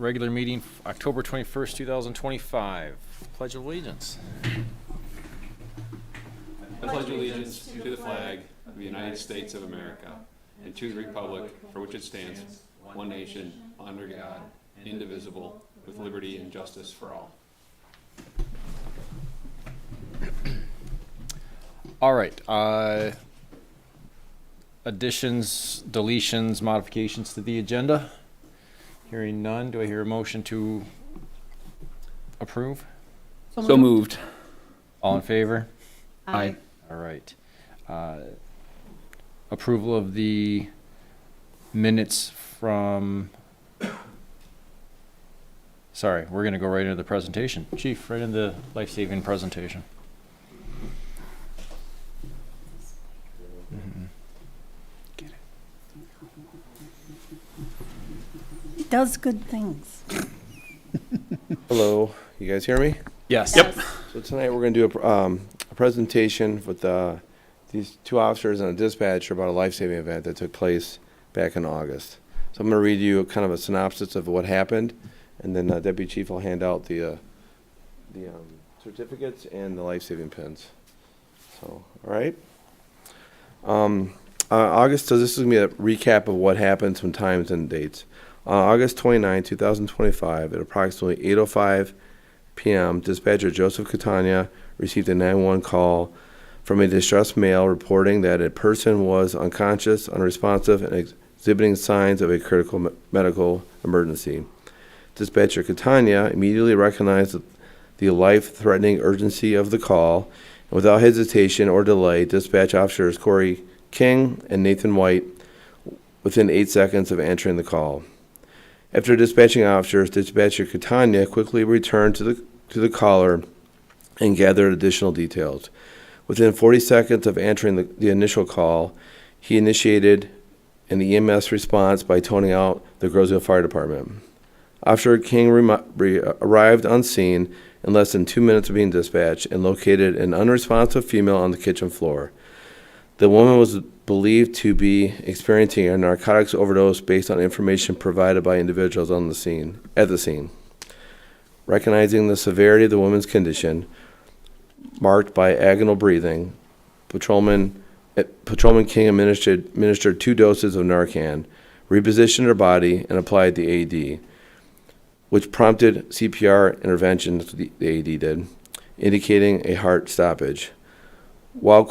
regular meeting, October 21st, 2025. Pledge of allegiance. I pledge allegiance to the flag of the United States of America and to the republic for which it stands, one nation, under God, indivisible, with liberty and justice for all. All right. Additions, deletions, modifications to the agenda. Hearing none, do I hear a motion to approve? So moved. All in favor? Aye. All right. Approval of the minutes from, sorry, we're going to go right into the presentation. Chief, right into the life-saving presentation. Get it. It does good things. Hello, you guys hear me? Yes. Yep. So tonight we're going to do a presentation with these two officers and a dispatcher about a life-saving event that took place back in August. So I'm going to read you kind of a synopsis of what happened, and then Deputy Chief will hand out the certificates and the life-saving pins. So, all right. August, so this is going to be a recap of what happened, some times and dates. On August 29, 2025, at approximately 8:05 p.m., dispatcher Joseph Catania received a 911 call from a distressed male reporting that a person was unconscious, unresponsive, and exhibiting signs of a critical medical emergency. Dispatcher Catania immediately recognized the life-threatening urgency of the call, and without hesitation or delay, dispatch officers Corey King and Nathan White within 8 seconds of answering the call. After dispatching officers, dispatcher Catania quickly returned to the caller and gathered additional details. Within 40 seconds of answering the initial call, he initiated an EMS response by toning out the Groesville Fire Department. Officer King arrived on scene in less than 2 minutes of being dispatched and located an unresponsive female on the kitchen floor. The woman was believed to be experiencing a narcotics overdose based on information provided by individuals at the scene. Recognizing the severity of the woman's condition, marked by agonal breathing, Patrolman King administered 2 doses of Narcan, repositioned her body, and applied the AED, which prompted CPR intervention, the AED did, indicating a heart stoppage. While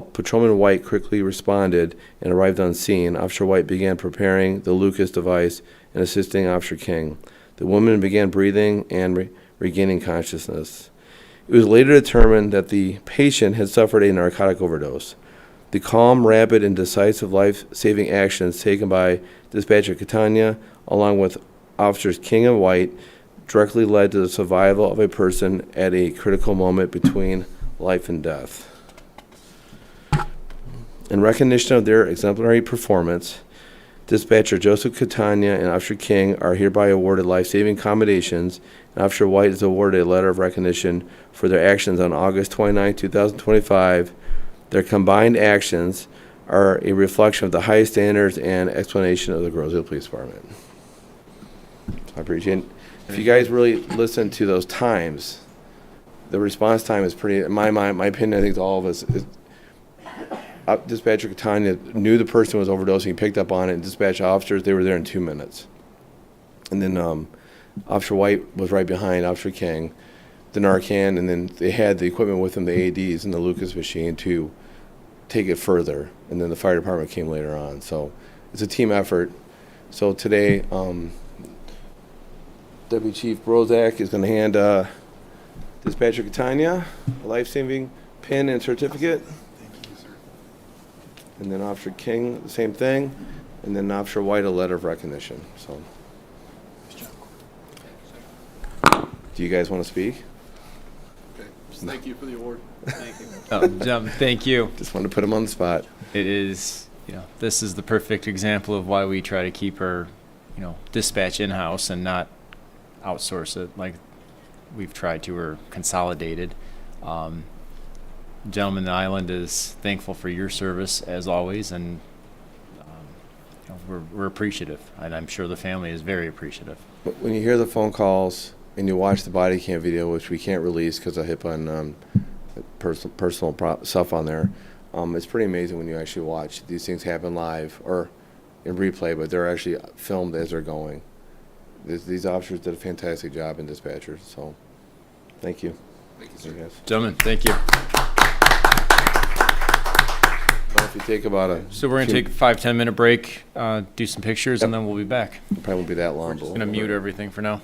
Patrolman White quickly responded and arrived on scene, Officer White began preparing the Lucas device and assisting Officer King. The woman began breathing and regaining consciousness. It was later determined that the patient had suffered a narcotic overdose. The calm, rapid, and decisive life-saving actions taken by Dispatcher Catania, along with Officers King and White, directly led to the survival of a person at a critical moment between life and death. In recognition of their exemplary performance, Dispatcher Joseph Catania and Officer King are hereby awarded life-saving commendations, and Officer White is awarded a letter of recognition for their actions on August 29, 2025. Their combined actions are a reflection of the highest standards and explanation of the Groesville Police Department. I appreciate it. If you guys really listen to those times, the response time is pretty, in my mind, my opinion, I think to all of us, Dispatcher Catania knew the person was overdosing, he picked up on it, and dispatch officers, they were there in 2 minutes. And then Officer White was right behind Officer King, the Narcan, and then they had the equipment with them, the AEDs and the Lucas machine to take it further. And then the fire department came later on. So it's a team effort. So today, Deputy Chief Brozak is going to hand Dispatcher Catania a life-saving pin and certificate. And then Officer King, the same thing. And then Officer White, a letter of recognition. So, do you guys want to speak? Okay. Just thank you for the award. Thank you. Thank you. Just wanted to put him on the spot. It is, this is the perfect example of why we try to keep our, dispatch in-house and not outsource it like we've tried to, or consolidated. Gentleman, the island is thankful for your service as always, and we're appreciative, and I'm sure the family is very appreciative. But when you hear the phone calls and you watch the body cam video, which we can't release because of HIPAA and personal stuff on there, it's pretty amazing when you actually watch these things happen live or in replay, but they're actually filmed as they're going. These officers did a fantastic job in dispatchers, so thank you. Thank you, sir. Yes. Gentlemen, thank you. Well, if you take about a So we're gonna take a 5-10 minute break, do some pictures, and then we'll be back. probably won't be that long. Just gonna mute everything for now.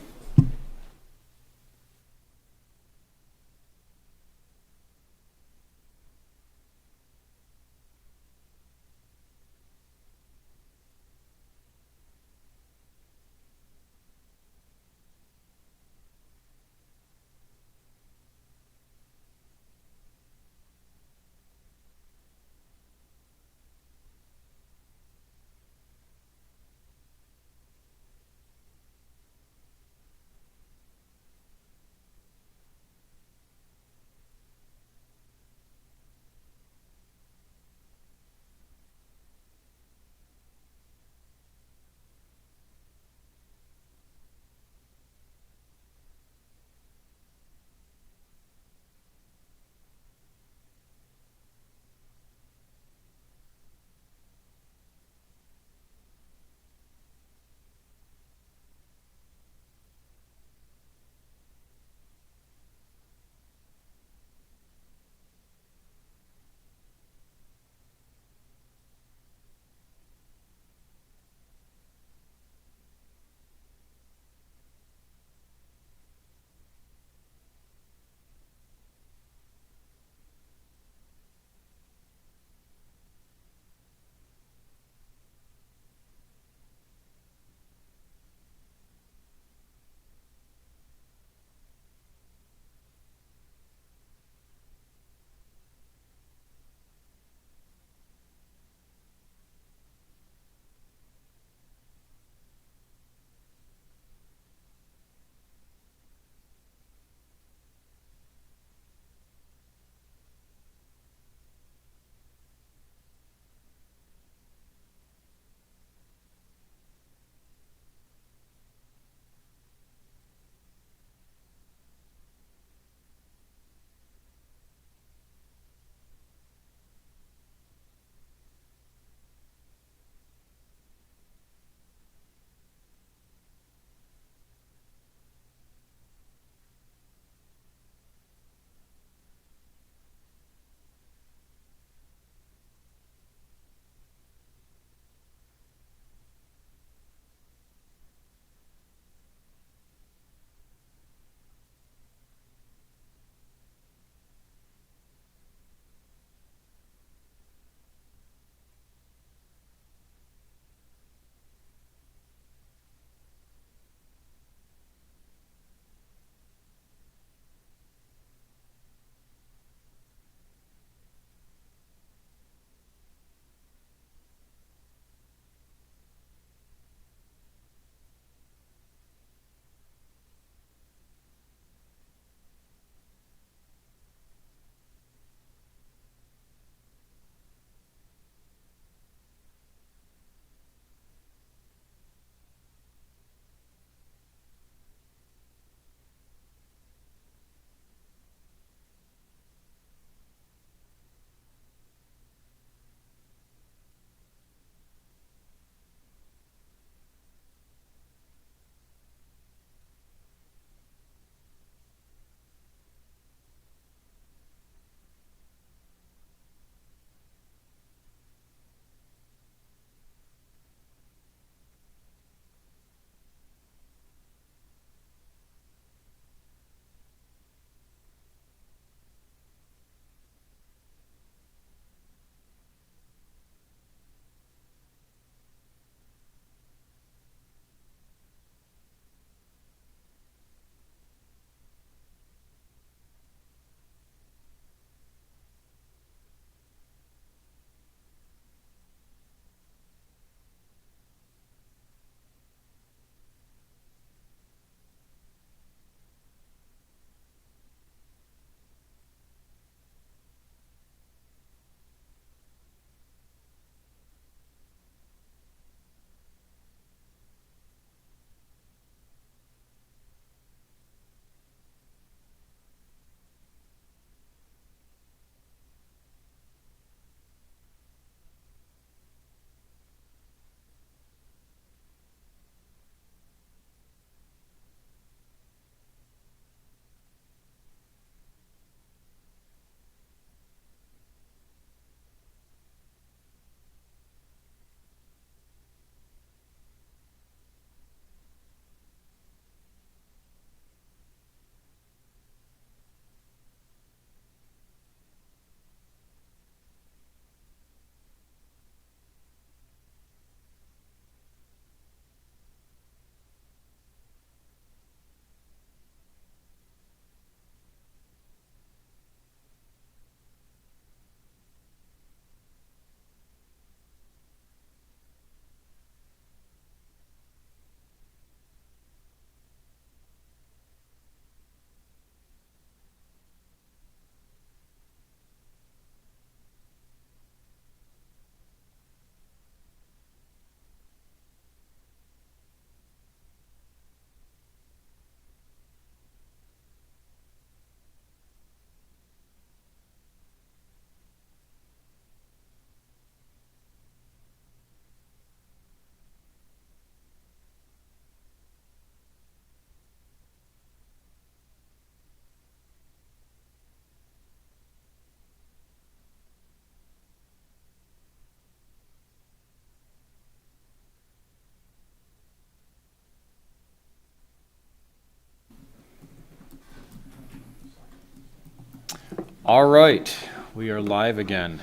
All right, we are live again.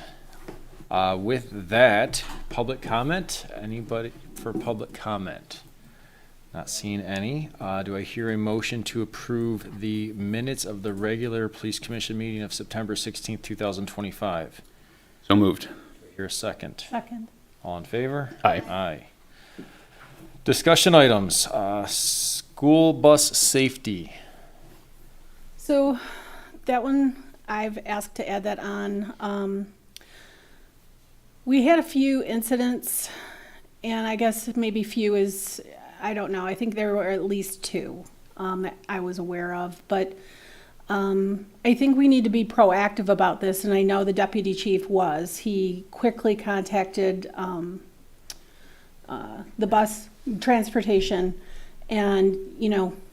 With that, public comment. Anybody for public comment? Not seeing any. Do I hear a motion to approve the minutes of the regular Police Commission meeting of September 16th, 2025? So moved. Hear a second. Second. All in favor? Aye. Aye. Discussion items. School bus safety. So that one, I've asked to add that on. We had a few incidents, and I guess maybe few is, I don't know. I think there were at least two that I was aware of. But I think we need to be proactive about this, and I know the deputy chief was. He quickly contacted the bus transportation and,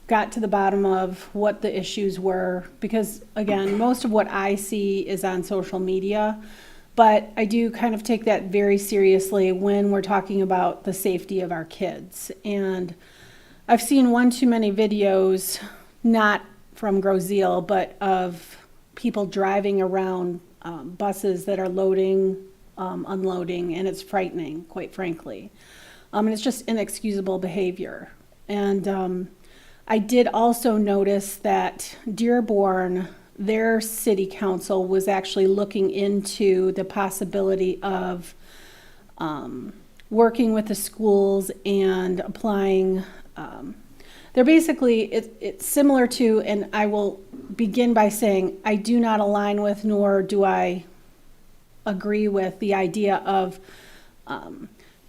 got to the bottom of what the issues were. Because, again, most of what I see is on social media. But I do kind of take that very seriously when we're talking about the safety of our kids. And I've seen one too many videos, not from Grozeal, but of people driving around buses that are loading, unloading, and it's frightening, quite frankly. And it's just inexcusable behavior. And I did also notice that Dearborn, their city council was actually looking into the possibility of working with the schools and applying. They're basically, it's similar to, and I will begin by saying, I do not align with, nor do I agree with the idea of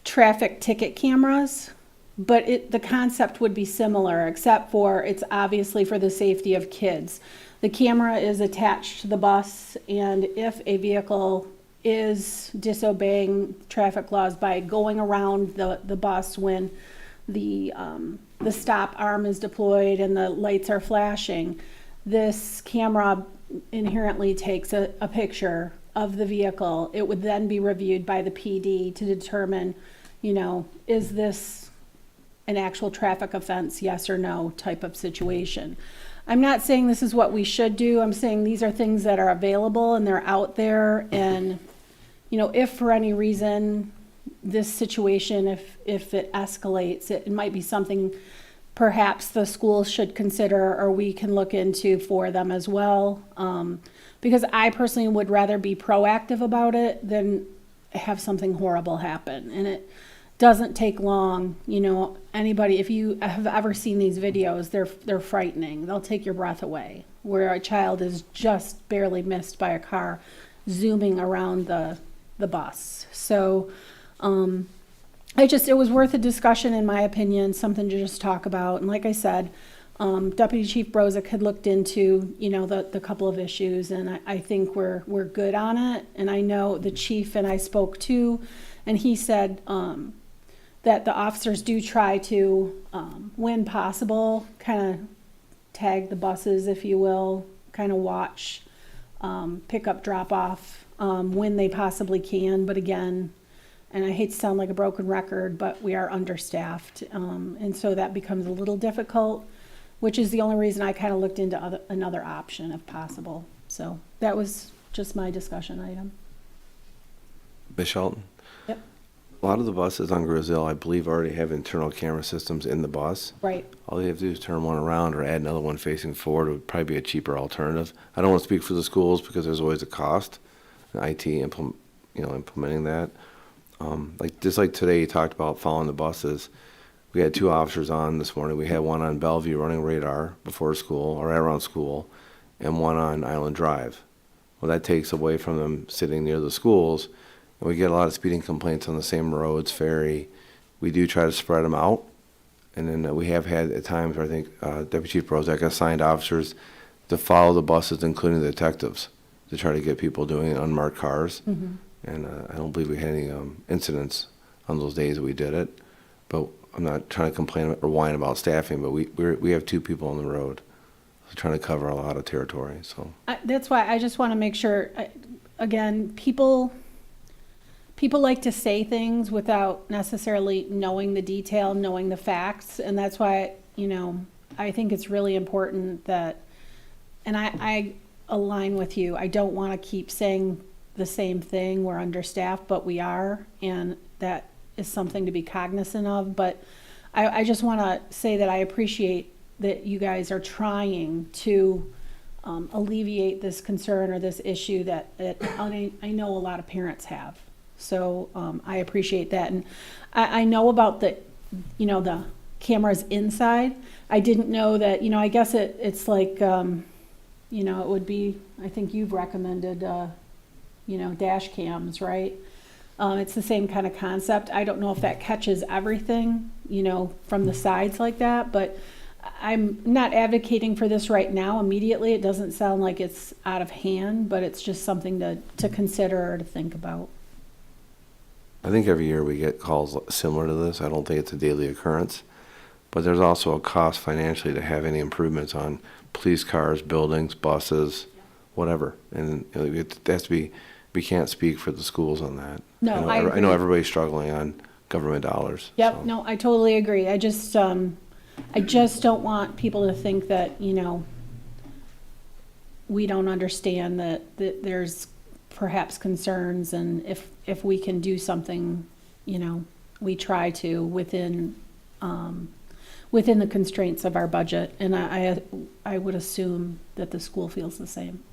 traffic ticket cameras. But the concept would be similar, except for it's obviously for the safety of kids. The camera is attached to the bus, and if a vehicle is disobeying traffic laws by going around the bus when the stop arm is deployed and the lights are flashing, this camera inherently takes a picture of the vehicle. It would then be reviewed by the PD to determine, is this an actual traffic offense, yes or no type of situation. I'm not saying this is what we should do. I'm saying these are things that are available and they're out there. And, if for any reason this situation, if it escalates, it might be something perhaps the schools should consider or we can look into for them as well. Because I personally would rather be proactive about it than have something horrible happen. And it doesn't take long. Anybody, if you have ever seen these videos, they're frightening. They'll take your breath away, where a child is just barely missed by a car zooming around the bus. So it was worth a discussion, in my opinion, something to just talk about. And like I said, Deputy Chief Brozick had looked into, the couple of issues, and I think we're good on it. And I know the chief and I spoke to, and he said that the officers do try to, when possible, kind of tag the buses, if you will, kind of watch, pick up, drop off when they possibly can. But again, and I hate to sound like a broken record, but we are understaffed. And so that becomes a little difficult, which is the only reason I kind of looked into another option if possible. So that was just my discussion item. Ms. Shelton? Yep. A lot of the buses on Grozeal, I believe, already have internal camera systems in the bus. Right. All you have to do is turn one around or add another one facing forward. It would probably be a cheaper alternative. I don't want to speak for the schools because there's always a cost in IT implementing that. Just like today, you talked about following the buses. We had 2 officers on this morning. We had one on Bellevue running radar before school or right around school, and one on Island Drive. Well, that takes away from them sitting near the schools. And we get a lot of speeding complaints on the same roads, Ferry. We do try to spread them out. And then we have had at times where I think Deputy Chief Brozick assigned officers to follow the buses, including the detectives, to try to get people doing unmarked cars. Mm-hmm. And I don't believe we had any incidents on those days that we did it. But I'm not trying to complain or whine about staffing, but we have 2 people on the road. We're trying to cover a lot of territory. So that's why I just want to make sure, again, people like to say things without necessarily knowing the detail, knowing the facts. And that's why, I think it's really important that, and I align with you. I don't want to keep saying the same thing. We're understaffed, but we are, and that is something to be cognizant of. But I just want to say that I appreciate that you guys are trying to alleviate this concern or this issue that I know a lot of parents have. So I appreciate that. And I know about the cameras inside. I didn't know that, I guess it's like, it would be, I think you've recommended, dash cams, right? It's the same kind of concept. I don't know if that catches everything, from the sides like that, but I'm not advocating for this right now immediately. It doesn't sound like it's out of hand, but it's just something to consider or to think about. I think every year we get calls similar to this. I don't think it's a daily occurrence, but there's also a cost financially to have any improvements on police cars, buildings, buses, whatever. And it has to be, we can't speak for the schools on that. No, I I agree. know everybody's struggling on government dollars. Yep, so. no, I totally agree. I just don't want people to think that, we don't understand that there's perhaps concerns, and if we can do something, we try to within the constraints of our budget, and I would assume that the school feels the same.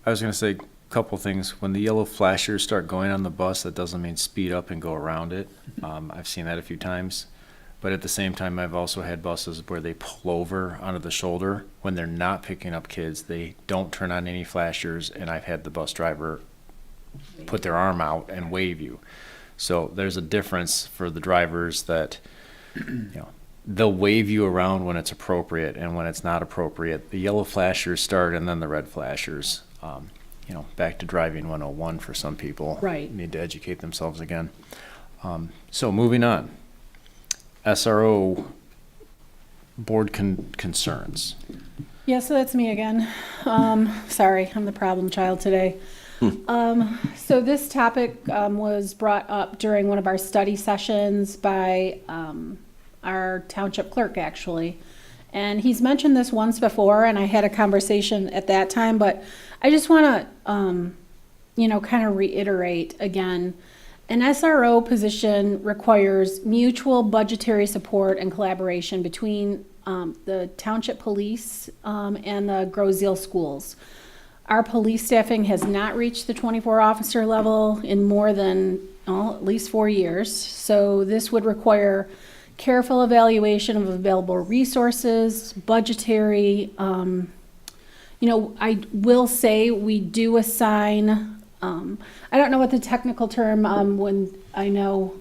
I was going to say a couple things. When the yellow flashers start going on the bus, that doesn't mean speed up and go around it. I've seen that a few times. But at the same time, I've also had buses where they pull over onto the shoulder when they're not picking up kids. They don't turn on any flashers, and I've had the bus driver put their arm out and wave you. So there's a difference for the drivers that, they'll wave you around when it's appropriate, and when it's not appropriate, the yellow flashers start and then the red flashers. Back to driving 101 for some people. Right. Need to educate themselves again. So moving on. SRO board concerns. Yeah, so that's me again. Sorry, I'm the problem child today. So this topic was brought up during one of our study sessions by our township clerk, actually. And he's mentioned this once before, and I had a conversation at that time, but I just want to, kind of reiterate again. An SRO position requires mutual budgetary support and collaboration between the township police and the Groseal schools. Our police staffing has not reached the 24 officer level in more than at least 4 years. So this would require careful evaluation of available resources, budgetary. I will say we do assign, I don't know what the technical term, when I know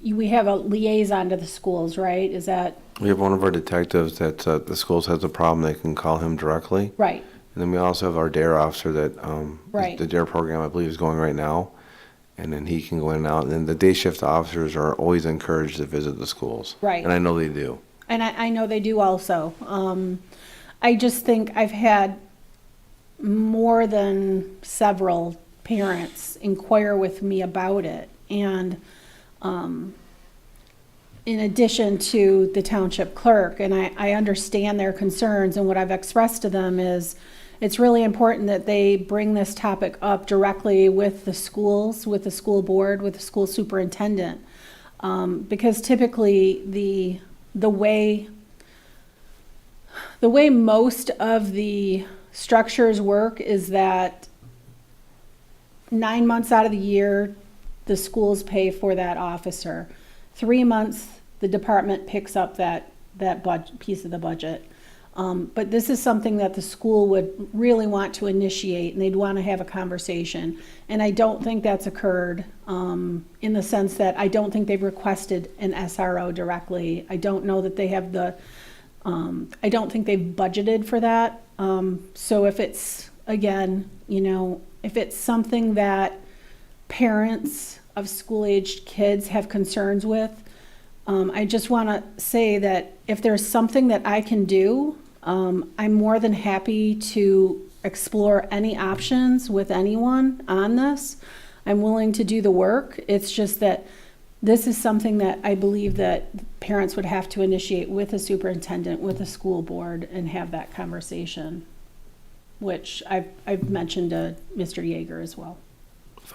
we have a liaison to the schools, right? Is that? We have one of our detectives that the schools has a problem, they can call him directly. Right. And then we also have our DARE officer that, Right. the DARE program, I believe, is going right now. And then he can go in and out. And then the day shift officers are always encouraged to visit the schools. Right. And I know they do. And I know they do also. I just think I've had more than several parents inquire with me about it. And in addition to the township clerk, and I understand their concerns, and what I've expressed to them is it's really important that they bring this topic up directly with the schools, with the school board, with the school superintendent. Because typically the way most of the structures work is that 9 months out of the year, the schools pay for that officer. 3 months, the department picks up that piece of the budget. But this is something that the school would really want to initiate, and they'd want to have a conversation. And I don't think that's occurred in the sense that I don't think they've requested an SRO directly. I don't know that they have I don't think they've budgeted for that. So if it's, again, if it's something that parents of school-aged kids have concerns with, I just want to say that if there's something that I can do, I'm more than happy to explore any options with anyone on this. I'm willing to do the work. It's just that This is something that I believe that parents would have to initiate with a superintendent, with a school board, and have that conversation, which I've mentioned to Mr. Yeager as well.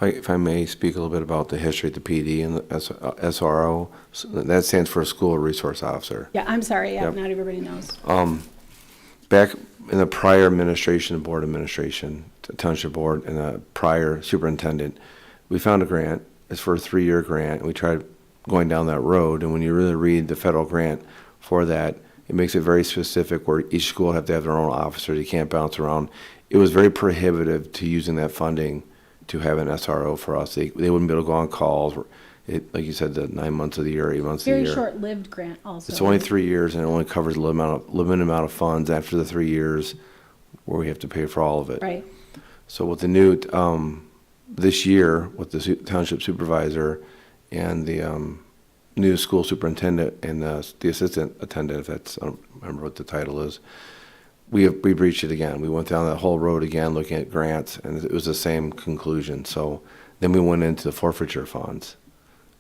If I may speak a little bit about the history of the PD and the SRO, so that stands for School Resource Officer. Yeah, I'm sorry, yeah, Yep. not everybody knows. Back in the prior administration, board administration, township board, and the prior superintendent, we found a grant. It's for a 3-year grant, and we tried going down that road. And when you really read the federal grant for that, it makes it very specific where each school will have to have their own officers. You can't bounce around. It was very prohibitive to using that funding to have an SRO for us. They wouldn't be able to go on calls. Like you said, the 9 months of the year, 8 months of the Very year. short-lived grant also. It's only 3 years, and it only covers a limited amount of funds after the 3 years where we have to pay for all of it. Right, So with the new, this year, with the township supervisor and the new school superintendent and the assistant attendant, if that's, I don't remember what the title is, we breached it again. We went down that whole road again, looking at grants, and it was the same conclusion. So then we went into the forfeiture funds.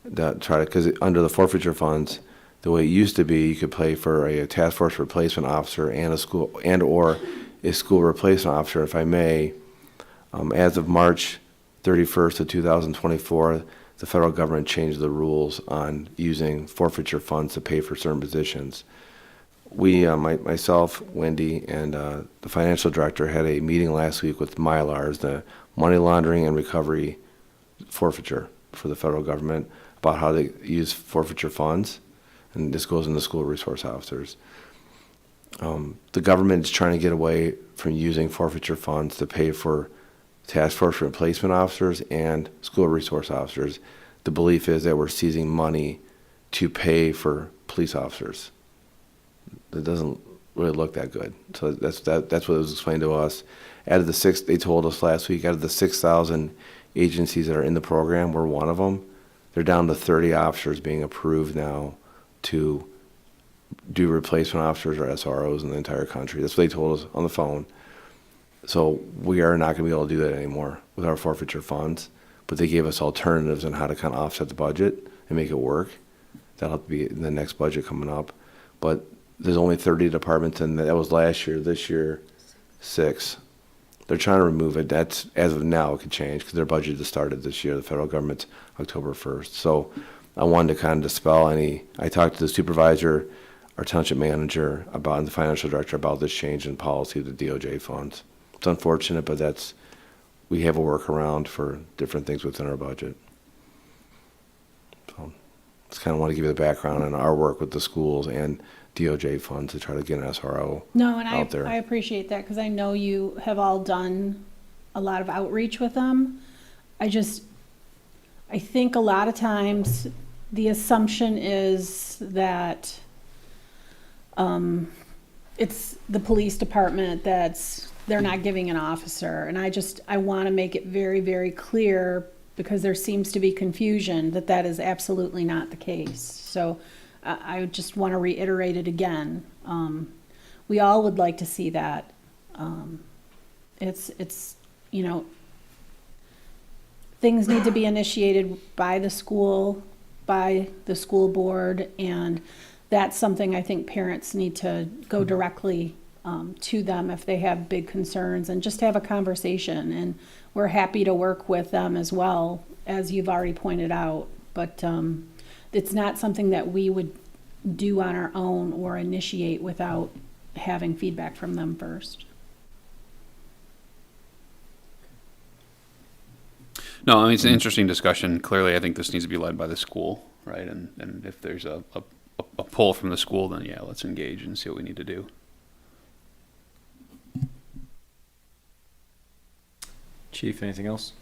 Because under the forfeiture funds, the way it used to be, you could play for a task force replacement officer and or a school replacement officer, if I may. As of March 31st of 2024, the federal government changed the rules on using forfeiture funds to pay for certain positions. We, myself, Wendy, and the financial director had a meeting last week with Mylars, the money laundering and recovery forfeiture for the federal government, about how they use forfeiture funds, and this goes into school resource officers. The government is trying to get away from using forfeiture funds to pay for task force replacement officers and school resource officers. The belief is that we're seizing money to pay for police officers. It doesn't really look that good. So that's what was explained to us. Out of the they told us last week, out of the 6,000 agencies that are in the program, we're one of them. They're down to 30 officers being approved now to do replacement officers or SROs in the entire country. That's what they told us on the phone. So we are not going to be able to do that anymore with our forfeiture funds. But they gave us alternatives on how to kind of offset the budget and make it work. That'll have to be in the next budget coming up. But there's only 30 departments, and that was last year. This year, 6. They're trying to remove it. That's, as of now, it could change because their budget just started this year. The federal government's October 1st. So I wanted to kind of dispel any. I talked to the supervisor, our township manager, and the financial director about this change in policy of the DOJ funds. It's unfortunate, but we have a workaround for different things within our budget. So just kind of want to give you the background on our work with the schools and DOJ funds to try to get an SRO no, and out there. I appreciate that, because I know you have all done a lot of outreach with them. I think a lot of times the assumption is that it's the police department they're not giving an officer. And I want to make it very, very clear, because there seems to be confusion, that is absolutely not the case. So I just want to reiterate it again. We all would like to see that. It's things need to be initiated by the school board, and that's something I think parents need to go directly to them if they have big concerns, and just have a conversation. And we're happy to work with them as well, as you've already pointed out. But it's not something that we would do on our own or initiate without having feedback from them first. No, I mean, it's an interesting discussion. Clearly, I think this needs to be led by the school, right? And if there's a pull from the school, then yeah, let's engage and see what we need to do. Chief, anything else?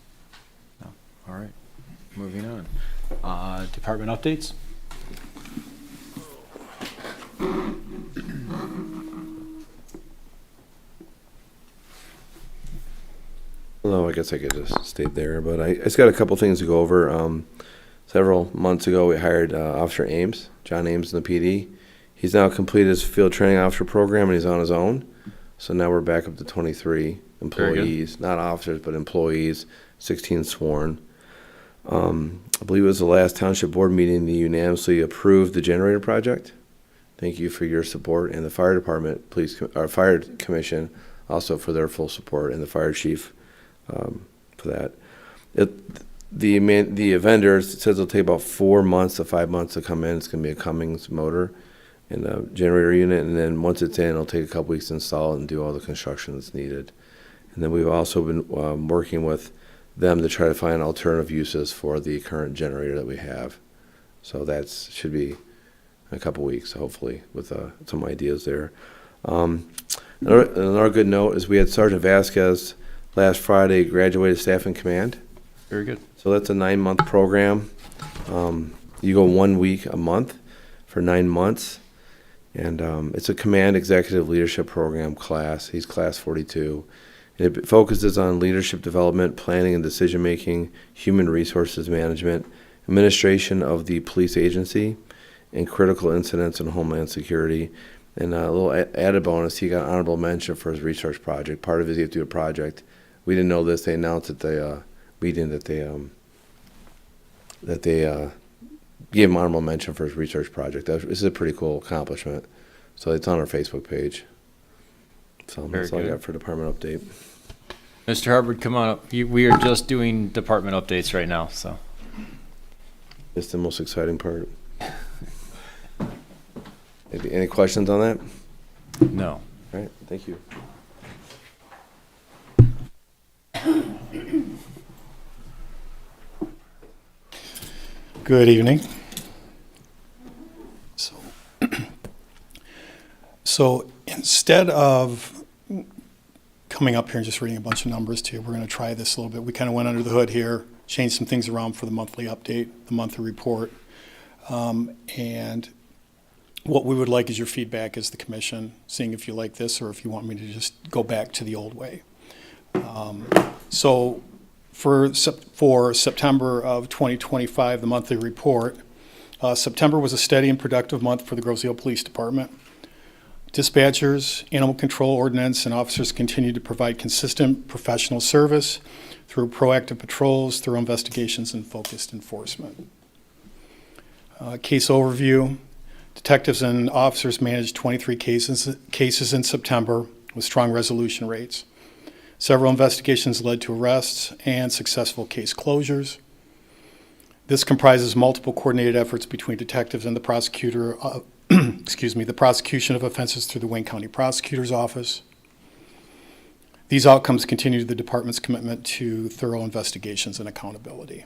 No. All right. Moving on. Department updates? Well, I guess I could just stay there, but I just got a couple things to go over. Several months ago, we hired Officer Ames, John Ames in the PD. He's now completed his field training officer program, and he's on his own. So now we're back up to 23 employees, not officers, but employees, 16 sworn. I believe it was the last township board meeting, they unanimously approved the generator project. Thank you for your support, and the fire department, our fire commission, also for their full support, and the fire chief for that. The vendor says it'll take about 4 months to 5 months to come in. It's going to be a Cummins motor and a generator unit, and then once it's in, it'll take a couple weeks to install it and do all the construction that's needed. And then we've also been working with them to try to find alternative uses for the current generator that we have. So that should be a couple weeks, hopefully, with some ideas there. Another good note is we had Sergeant Vasquez last Friday graduated staff in command. Very good. So that's a 9-month program. You go 1 week a month for 9 months. And it's a command executive leadership program class. He's class 42. And it focuses on leadership development, planning and decision-making, human resources management, administration of the police agency, and critical incidents and homeland security. And a little added bonus, he got honorable mention for his research project. Part of it is he had to do a project. We didn't know this. They announced at the meeting that they gave him honorable mention for his research project. This is a pretty cool accomplishment. So it's on our Facebook page. So that's all I got for department update. Mr. Hubbard, come on up. We are just doing department updates right now, so. It's the most exciting part. Any questions on that? No. All right, thank you. Good evening. So instead of coming up here and just reading a bunch of numbers to you, we're going to try this a little bit. We kind of went under the hood here, changed some things around for the monthly update, the monthly report. And what we would like is your feedback as the commission, seeing if you like this or if you want me to just go back to the old way. So for September of 2025, the monthly report, September was a steady and productive month for the Grosse Ile Police Department. Dispatchers, animal control ordinance, and officers continue to provide consistent professional service through proactive patrols, thorough investigations, and focused enforcement. Case overview. Detectives and officers managed 23 cases in September with strong resolution rates. Several investigations led to arrests and successful case closures. This comprises multiple coordinated efforts between detectives and the prosecutor, the prosecution of offenses through the Wayne County Prosecutor's Office. These outcomes continue the department's commitment to thorough investigations and accountability.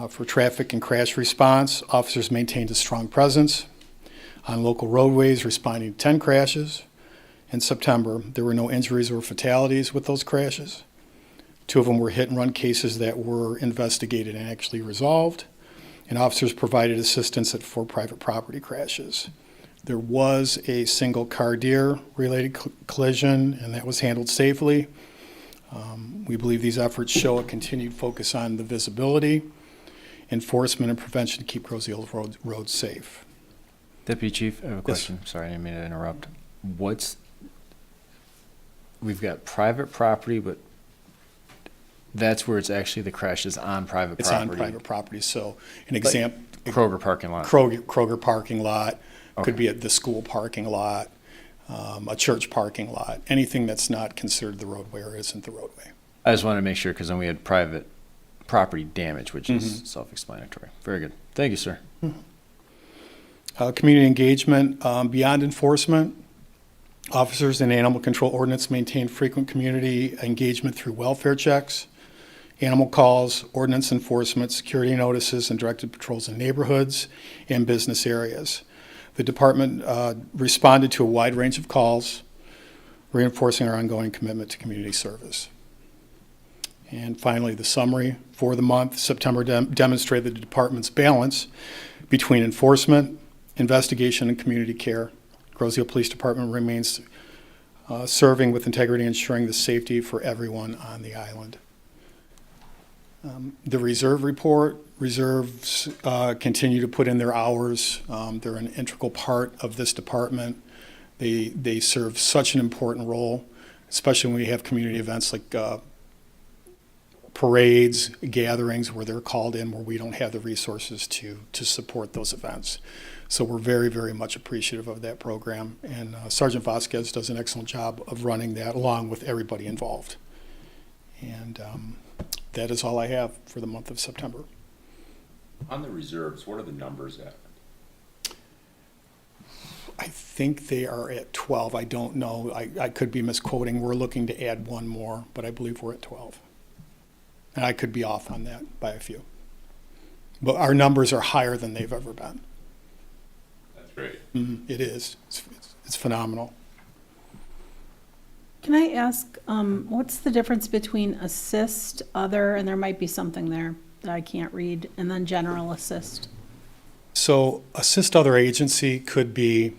For traffic and crash response, officers maintained a strong presence on local roadways, responding to 10 crashes. In September, there were no injuries or fatalities with those crashes. 2 of them were hit-and-run cases that were investigated and actually resolved, and officers provided assistance at 4 private property crashes. There was a single car deer related collision, and that was handled safely. We believe these efforts show a continued focus on the visibility, enforcement, and prevention to keep Grosse Ile roads safe. Deputy Chief, I have a Yes. question. Sorry, I didn't mean to interrupt. We've got private property, but that's where it's actually the crash is on private It's property. on private property, so an example, Kroger parking lot. Kroger parking lot, Okay. could be at the school parking lot, a church parking lot, anything that's not considered the roadway or isn't the roadway. I just wanted to make sure because then we had private property damage, which is self-explanatory. Very good. Thank you, sir. Community engagement, beyond enforcement, officers and animal control ordinance maintain frequent community engagement through welfare checks, animal calls, ordinance enforcement, security notices, and directed patrols in neighborhoods and business areas. The department responded to a wide range of calls, reinforcing our ongoing commitment to community service. And finally, the summary for the month. September demonstrated the department's balance between enforcement, investigation, and community care. Grosse Ile Police Department remains serving with integrity, ensuring the safety for everyone on the island. The reserve report, reserves continue to put in their hours. They're an integral part of this department. They serve such an important role, especially when we have community events like parades, gatherings where they're called in where we don't have the resources to support those events. So we're very, very much appreciative of that program. And Sergeant Vasquez does an excellent job of running that along with everybody involved. And that is all I have for the month of September. On the reserves, what are the numbers at? I think they are at 12. I don't know. I could be misquoting. We're looking to add one more, but I believe we're at 12. And I could be off on that by a few. But our numbers are higher than they've ever been. That's great. It is. It's phenomenal. Can I ask, what's the difference between assist, other, and there might be something there that I can't read, and then general assist? So assist other agency could be,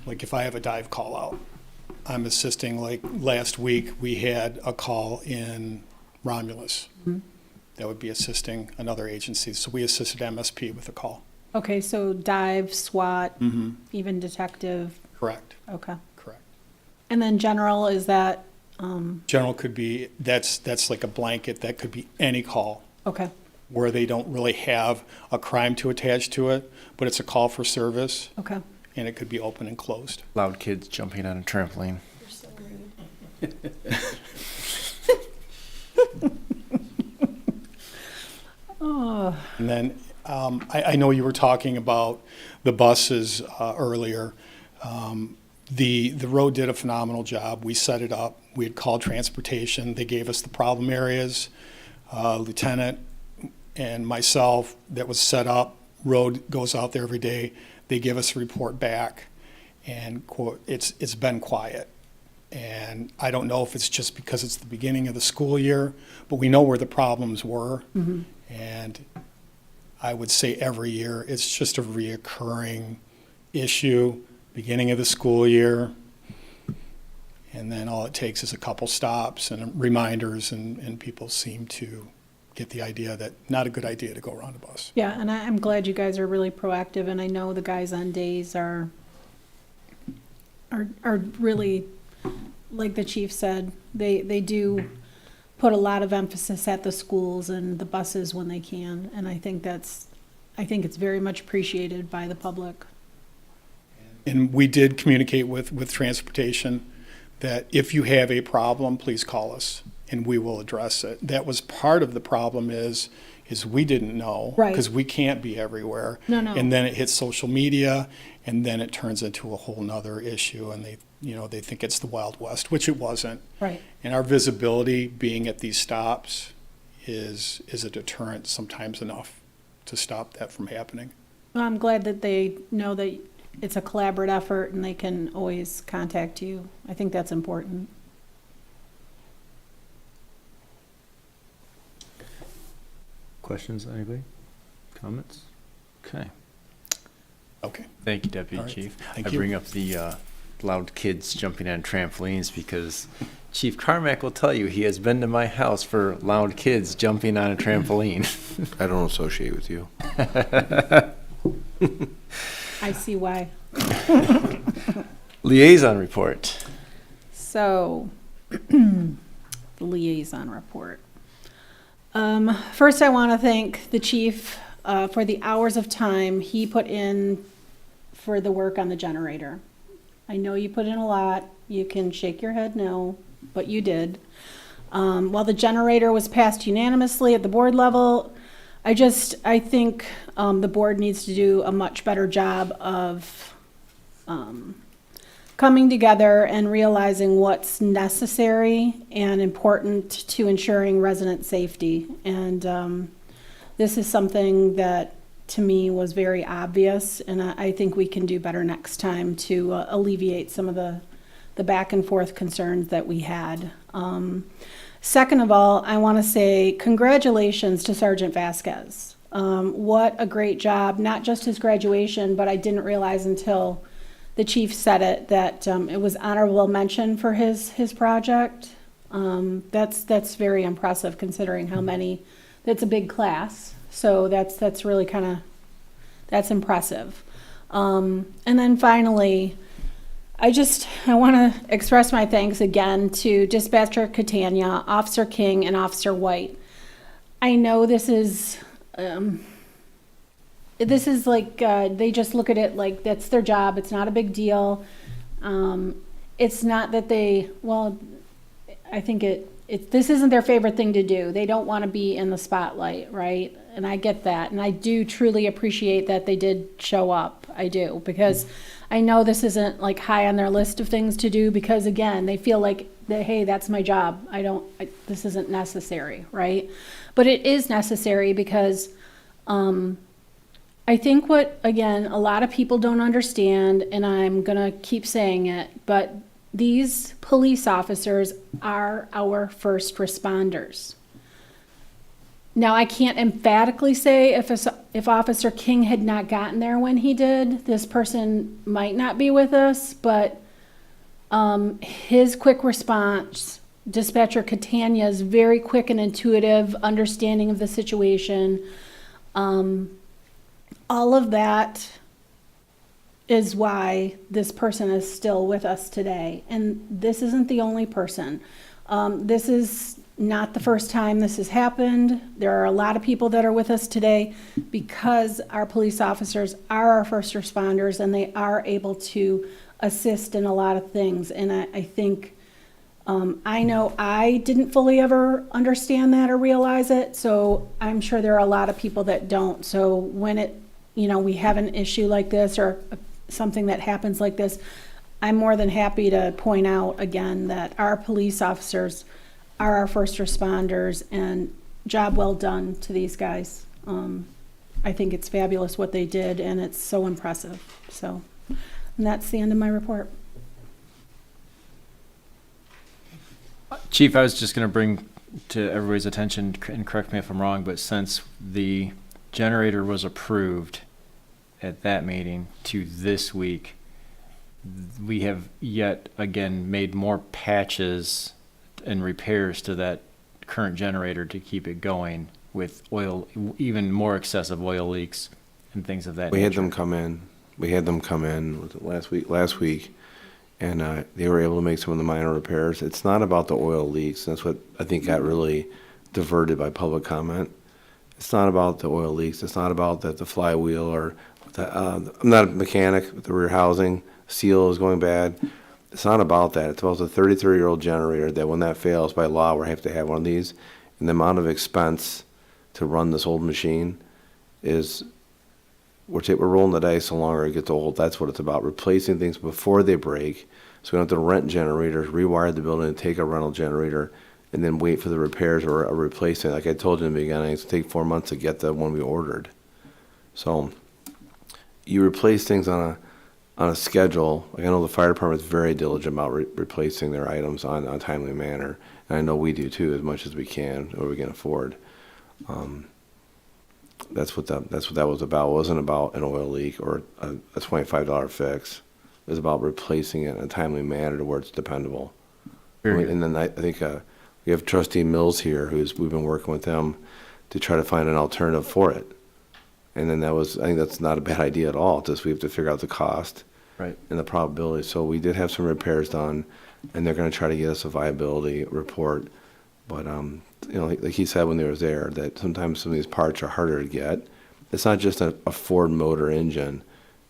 like if I have a dive call out, I'm assisting, like last week, we had a call in Romulus. That would be assisting another agency. So we assisted MSP with a call. Okay, so dive, SWAT, even detective, Correct, okay. correct. And then general, is that, General could be, that's like a blanket, that could be any call okay, where they don't really have a crime to attach to it, but it's a call for service, okay. and it could be open and closed. Loud kids jumping on a trampoline. Oh, And then I know you were talking about the buses earlier. The road did a phenomenal job. We set it up. We had called transportation. They gave us the problem areas. Lieutenant and myself, that was set up. Road goes out there every day. They give us a report back, and quote, it's been quiet. And I don't know if it's just because it's the beginning of the school year, but we know where the problems were. And I would say every year, it's just a reoccurring issue, beginning of the school year. And then all it takes is a couple stops and reminders, and people seem to get the idea that not a good idea to go around a bus. yeah, and I'm glad you guys are really proactive, and I know the guys on days are really, like the chief said, they do put a lot of emphasis at the schools and the buses when they can, and I think it's very much appreciated by the public. And we did communicate with transportation that if you have a problem, please call us and we will address it. That was part of the problem is we didn't know. Right. Because we can't be everywhere. No. And then it hits social media, and then it turns into a whole nother issue, and they think it's the Wild West, which it wasn't. Right. And our visibility being at these stops is a deterrent sometimes enough to stop that from happening. Well, I'm glad that they know that it's a collaborative effort and they can always contact you. I think that's important. Questions, anybody? Comments? Okay. Okay. Thank you, Deputy All right. Chief. Thank I you. bring up the loud kids jumping on trampolines because Chief Carmack will tell you he has been to my house for loud kids jumping on a trampoline. I don't associate with you. I see why. Liaison report. So, the liaison report. First, I want to thank the chief for the hours of time he put in for the work on the generator. I know you put in a lot. You can shake your head no, but you did. While the generator was passed unanimously at the board level, I think the board needs to do a much better job of coming together and realizing what's necessary and important to ensuring resident safety. And this is something that, to me, was very obvious, and I think we can do better next time to alleviate some of the back and forth concerns that we had. Second of all, I want to say congratulations to Sergeant Vasquez. What a great job, not just his graduation, but I didn't realize until the chief said it, that it was honorable mention for his project. That's very impressive considering how many, that's a big class. So that's really kind of, that's impressive. And then finally, I want to express my thanks again to Dispatcher Catania, Officer King, and Officer White. I know this is like, they just look at it like that's their job. It's not a big deal. It's not that I think this isn't their favorite thing to do. They don't want to be in the spotlight, right? And I get that. And I do truly appreciate that they did show up. I do, because I know this isn't like high on their list of things to do, because again, they feel like, hey, that's my job. This isn't necessary, right? But it is necessary because I think again, a lot of people don't understand, and I'm going to keep saying it, but these police officers are our first responders. Now, I can't emphatically say if Officer King had not gotten there when he did, this person might not be with us, but his quick response, Dispatcher Catania's very quick and intuitive understanding of the situation, all of that is why this person is still with us today. And this isn't the only person. This is not the first time this has happened. There are a lot of people that are with us today because our police officers are our first responders and they are able to assist in a lot of things. And I think, I know I didn't fully ever understand that or realize it, so I'm sure there are a lot of people that don't. So when we have an issue like this or something that happens like this, I'm more than happy to point out again that our police officers are our first responders, and job well done to these guys. I think it's fabulous what they did, and it's so impressive. So, and that's the end of my report. Chief, I was just going to bring to everybody's attention, and correct me if I'm wrong, but since the generator was approved at that meeting to this week, we have yet again made more patches and repairs to that current generator to keep it going with oil, even more excessive oil leaks and things of that We nature. had them come in. Was it last week, and they were able to make some of the minor repairs. It's not about the oil leaks. That's what I think got really diverted by public comment. It's not about the oil leaks. It's not about that the flywheel or I'm not a mechanic, but the rear housing seal is going bad. It's not about that. It's about the 33-year-old generator that when that fails, by law, we have to have one of these. And the amount of expense to run this old machine is, we're rolling the dice the longer it gets old. That's what it's about, replacing things before they break. So we don't have to rent generators, rewire the building, and take a rental generator, and then wait for the repairs or a replacement. Like I told you in the beginning, it's going to take 4 months to get the one we ordered. So you replace things on a schedule. Like I know the fire department is very diligent about replacing their items on a timely manner, and I know we do too, as much as we can or we can afford. That's what that was about. It wasn't about an oil leak or a $25 fix. It was about replacing it in a timely manner to where it's dependable. And then I think we have Trustee Mills here, we've been working with them to try to find an alternative for it. And then I think that's not a bad idea at all. Just we have to figure out the cost Right. and the probability. So we did have some repairs done, and they're going to try to get us a viability report. But like he said when they was there, that sometimes some of these parts are harder to get. It's not just a Ford motor engine;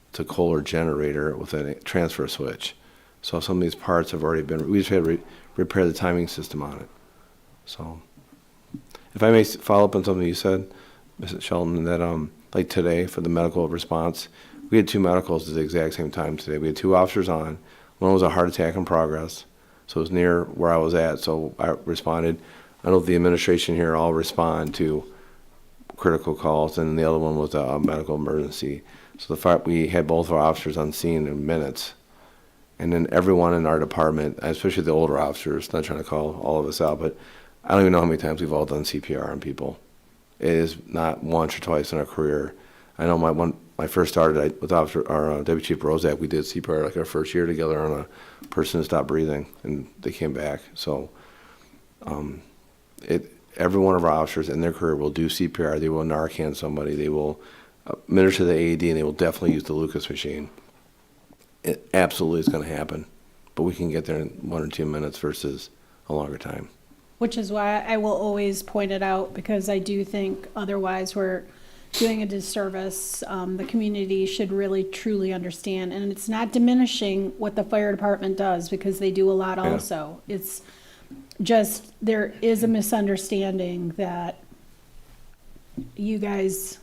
it's a Kohler generator with a transfer switch. So some of these parts have already been. We just had to repair the timing system on it. So, if I may follow up on something you said, Mrs. Shelton, that like today for the medical response, we had 2 medicals at the exact same time today. We had 2 officers on. One was a heart attack in progress, so it was near where I was at. So I responded. I know the administration here all respond to critical calls, and the other one was a medical emergency. So we had both our officers on scene in minutes. And then everyone in our department, especially the older officers, not trying to call all of us out, but I don't even know how many times we've all done CPR on people. It is not once or twice in our career. I know when I first started with Deputy Chief Rozak, we did CPR like our first year together on a person who stopped breathing, and they came back. So every one of our officers in their career will do CPR. They will Narcan somebody. They will administer the AED, and they will definitely use the Lucas machine. it absolutely is going to happen, but we can get there in 1 or 2 minutes versus a longer time. Which is why I will always point it out, because I do think otherwise we're doing a disservice. The community should really truly understand, and it's not diminishing what the fire department does, because they do a lot Yeah. also. It's just, there is a misunderstanding that you guys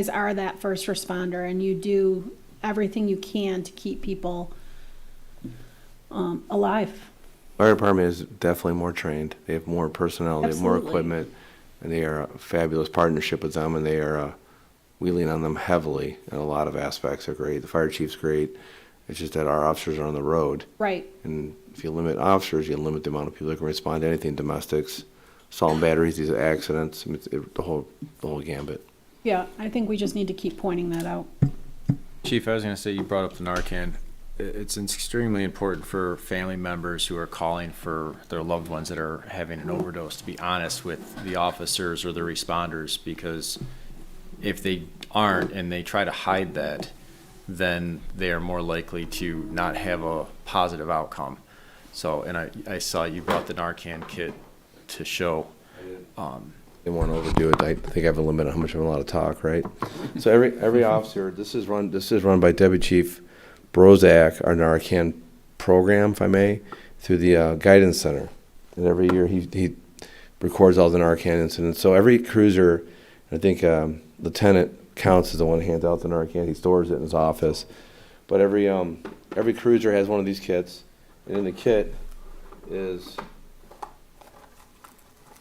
are that first responder, and you do everything you can to keep people alive. Fire department is definitely more trained. They have more personnel, they have more Absolutely. equipment, and they are a fabulous partnership with them, and they are wheeling on them heavily in a lot of aspects. Are great. The fire chief's great. It's just that our officers are on the road, Right. and if you limit officers, you limit the amount of people that can respond to anything, domestics, assault and batteries, these accidents, I mean, the whole gambit. Yeah, I think we just need to keep pointing that out. Chief, I was going to say, you brought up the Narcan. It's extremely important for family members who are calling for their loved ones that are having an overdose to be honest with the officers or the responders, because if they aren't and they try to hide that, then they are more likely to not have a positive outcome. So, and I saw you brought the Narcan kit to show. They want to overdo it. I think I have a limit on how much I'm allowed to talk, right? So every officer, this is run by Deputy Chief Brozak, our Narcan program, if I may, through the guidance center. And every year he records all the Narcan incidents. So every cruiser, I think Lieutenant Counts is the one who hands out the Narcan. He stores it in his office. But every cruiser has one of these kits, and in the kit is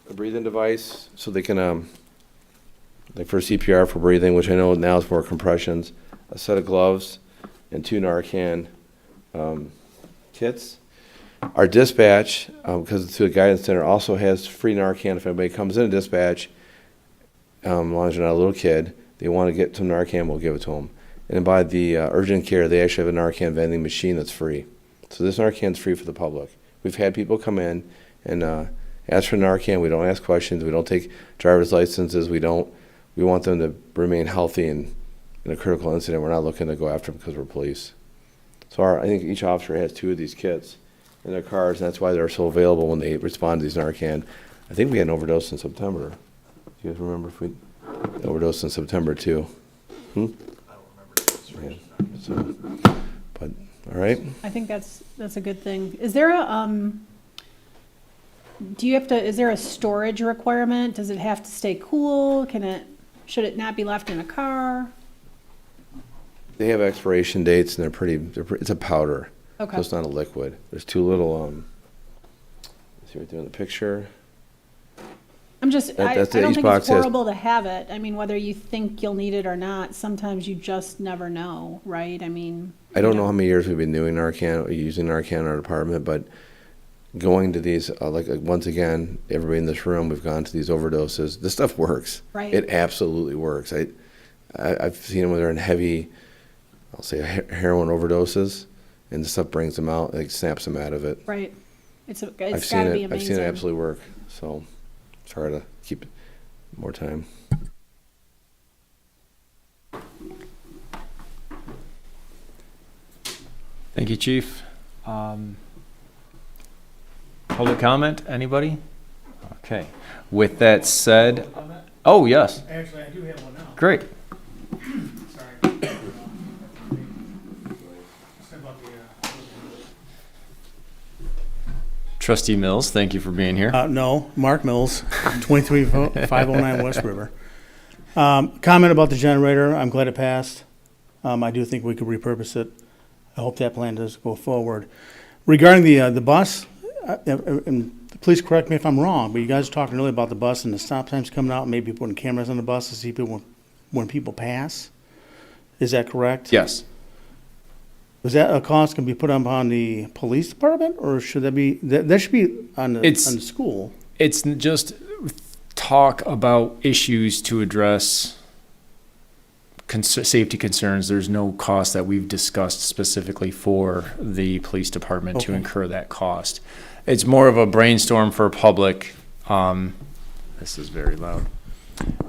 a breathing device, so they can, like for CPR for breathing, which I know now is more compressions, a set of gloves, and 2 Narcan kits. Our dispatch, because it's through the guidance center, also has free Narcan if anybody comes in a dispatch, as long as they're not a little kid, they want to get some Narcan, we'll give it to them. And by the urgent care, they actually have a Narcan vending machine that's free. So this Narcan's free for the public. We've had people come in and ask for Narcan. We don't ask questions. We don't take driver's licenses. We want them to remain healthy and in a critical incident. We're not looking to go after them because we're police. So I think each officer has 2 of these kits in their cars, and that's why they're so available when they respond to these Narcan. I think we had an overdose in September. Do you guys remember if we overdosed in September too? I don't remember. Yeah. So, but all right. I think that's a good thing. Is there a is there a storage requirement? Does it have to stay cool? Should it not be left in a car? They have expiration dates, and it's a powder. Okay. So it's not a liquid. There's 2 little, see right there in the picture. I'm just, I That's don't each think box it's has- horrible to have it. I mean, whether you think you'll need it or not, sometimes you just never know, right? I mean. I don't know how many years we've been doing Narcan, or using Narcan in our department, but going to these, like once again, everybody in this room, we've gone to these overdoses. This stuff works. Right. It absolutely works. I've seen them when they're in heavy, I'll say heroin overdoses, and the stuff brings them out, like snaps them out of it. Right. It's I've gotta seen be it. amazing. I've seen it absolutely work. So sorry to keep more time. Thank you, Chief. Public comment, anybody? Okay. With that said, oh, yes, Actually, I do have one now. great. Sorry. Trustee Mills, thank you for being here. No, Mark Mills, 23509 West River. Comment about the generator, I'm glad it passed. I do think we could repurpose it. I hope that plan does go forward. Regarding the bus, and please correct me if I'm wrong, but you guys were talking earlier about the bus and the stop times coming out, maybe putting cameras on the bus to see people when people pass. Is that correct? Yes. Was that a cost can be put upon the police department, or should that be, that should be on the school? It's just talk about issues to address safety concerns. There's no cost that we've discussed specifically for the police department to Okay. incur that cost. It's more of a brainstorm for public. This is very loud.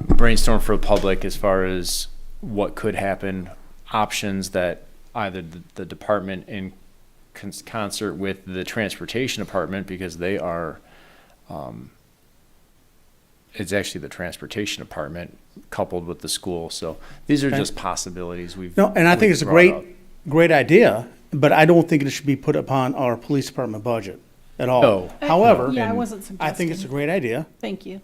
Brainstorm for public as far as what could happen, options that either the department in concert with the transportation department, because they are, it's actually the transportation department coupled with the school. So these are Okay. just possibilities we've. No, and I think we've it's a brought up. great idea, but I don't think it should be put upon our police department budget at all. No. However, Yeah, I wasn't suggesting. I think it's a great idea. Thank you.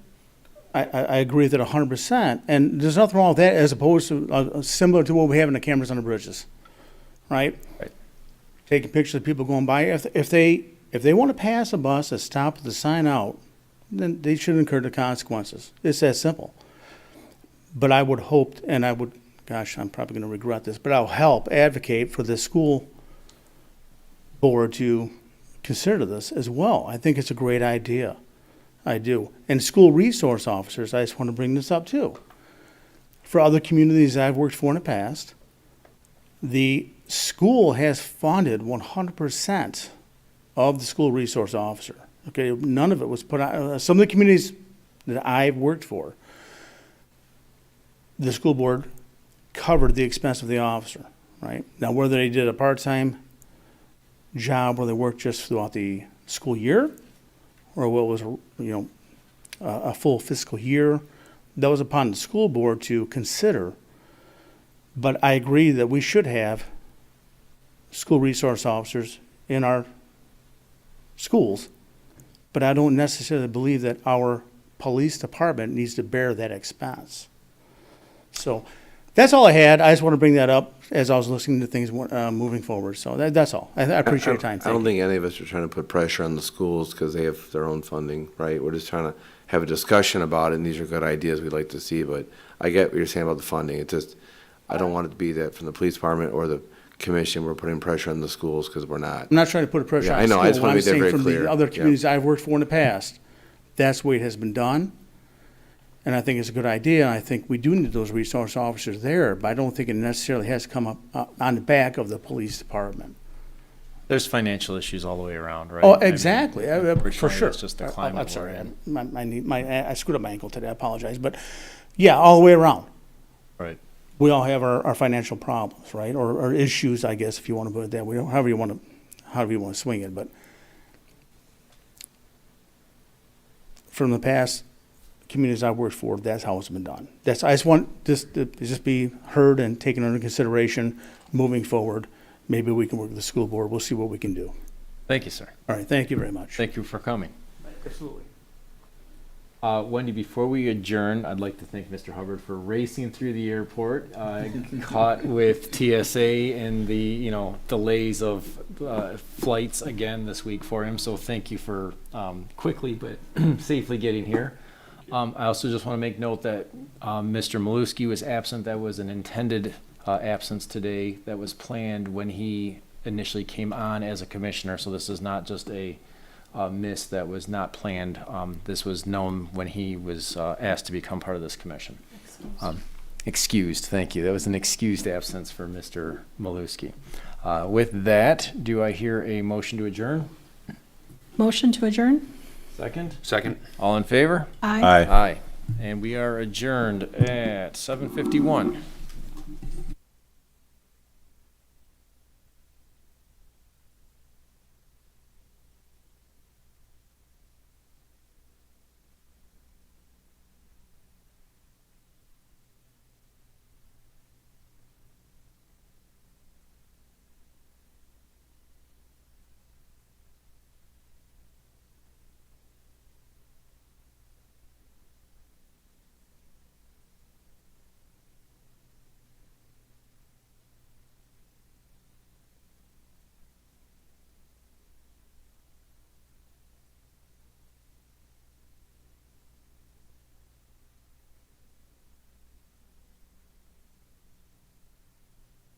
I agree with it 100%, and there's nothing wrong with that as opposed to, similar to what we have in the cameras on the bridges, right? Right. Taking pictures of people going by. If they want to pass a bus that stops with the sign out, then they should incur the consequences. It's that simple. But I would hope, and I would, gosh, I'm probably going to regret this, but I'll help advocate for the school board to consider this as well. I think it's a great idea. I do. And school resource officers, I just want to bring this up too. For other communities I've worked for in the past, the school has funded 100% of the school resource officer. Okay, none of it was put out. Some of the communities that I've worked for, the school board covered the expense of the officer, right? Now, whether they did a part-time job where they worked just throughout the school year, or what was, a full fiscal year, that was upon the school board to consider. But I agree that we should have school resource officers in our schools, but I don't necessarily believe that our police department needs to bear that expense. So that's all I had. I just want to bring that up as I was listening to things moving forward. So that's all. I appreciate your time. I don't Thank you. think any of us are trying to put pressure on the schools because they have their own funding, right? We're just trying to have a discussion about it, and these are good ideas we'd like to see, but I get what you're saying about the funding. It just, I don't want it to be that from the police department or the commission, we're putting pressure on the schools because we're not. I'm not trying to put a pressure Yeah, on I know. I just school. wanna I'm make that saying very from clear. the other Yeah. communities I've worked for in the past, that's the way it has been done. And I think it's a good idea. I think we do need those resource officers there, but I don't think it necessarily has to come up on the back of the police department. There's financial issues all the way around, right? Oh, I mean, exactly, for unfortunately, sure. It's just the I'm climate we're sorry, in. I screwed up my ankle today, I apologize, but yeah, all the way around. Right. We all have our financial problems, right, or issues, I guess, if you want to put it that way, however you want to swing it, but from the past communities I've worked for, that's how it's been done. I just want this to just be heard and taken under consideration moving forward. Maybe we can work with the school board. We'll see what we can do. Thank you, sir. All right, thank you very much. Thank you for coming. Absolutely. Wendy, before we adjourn, I'd like to thank Mr. Hubbard for racing through the airport, caught with TSA and the, delays of flights again this week for him. So thank you for quickly but safely getting here. I also just want to make note that Mr. Maluski was absent. That was an intended absence today that was planned when he initially came on as a commissioner. So this is not just a miss that was not planned. This was known when he was asked to become part of this commission. Excused, thank you. That was an excused absence for Mr. Maluski. With that, do I hear a motion to adjourn? Motion to adjourn? Second? Second. All in favor? Aye. Aye. And we are adjourned at 7:51.